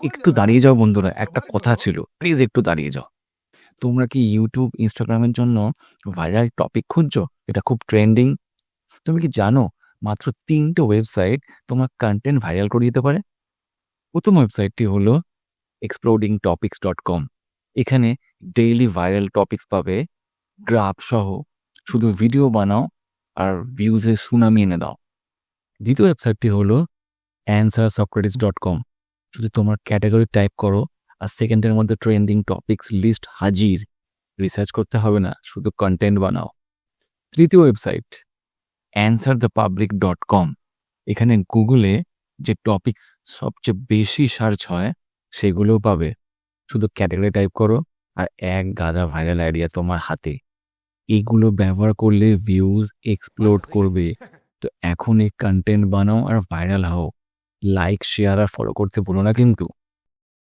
একটু দাঁড়িয়ে যাও বন্ধুরা, একটা কথা ছিল, প্লিজ একটু দাঁড়িয়ে যাও। তোমরা কি ইউটিউব, ইনস্টাগ্রামের জন্য ভাইরাল টপিক খুঁজছো? এটা খুব ট্রেন্ডিং। তুমি কি জানো মাত্র ৩টে ওয়েবসাইট তোমার কন্টেন্ট ভাইরাল করে দিতে পারে? প্রথম ওয়েবসাইটটি হলো explodingtopics.com। এখানে ডেইলি ভাইরাল টপিকস পাবে, গ্রাফ সহ। শুধু ভিডিও বানাও আর ভিউজে সুনামি এনে দাও। দ্বিতীয় ওয়েবসাইটটি হলো answersocrates.com। শুধু তোমার ক্যাটাগরি টাইপ করো আর সেকেন্ডের মধ্যে ট্রেন্ডিং টপিকস লিস্ট হাজির। রিসার্চ করতে হবে না, শুধু কন্টেন্ট বানাও। তৃতীয় ওয়েবসাইট answerthepublic.com। এখানে গুগলে যে টপিক সবচেয়ে বেশি সার্চ হয় সেগুলোও পাবে। শুধু ক্যাটাগরি টাইপ করো আর এক গাদা ভাইরাল আইডিয়া তোমার হাতে। এগুলো ব্যবহার করলে ভিউজ এক্সপ্লোড করবে। তো এখন এই কন্টেন্ট বানাও আর ভাইরাল হও। লাইক, শেয়ার আর ফলো করতে ভুলো না কিন্তু।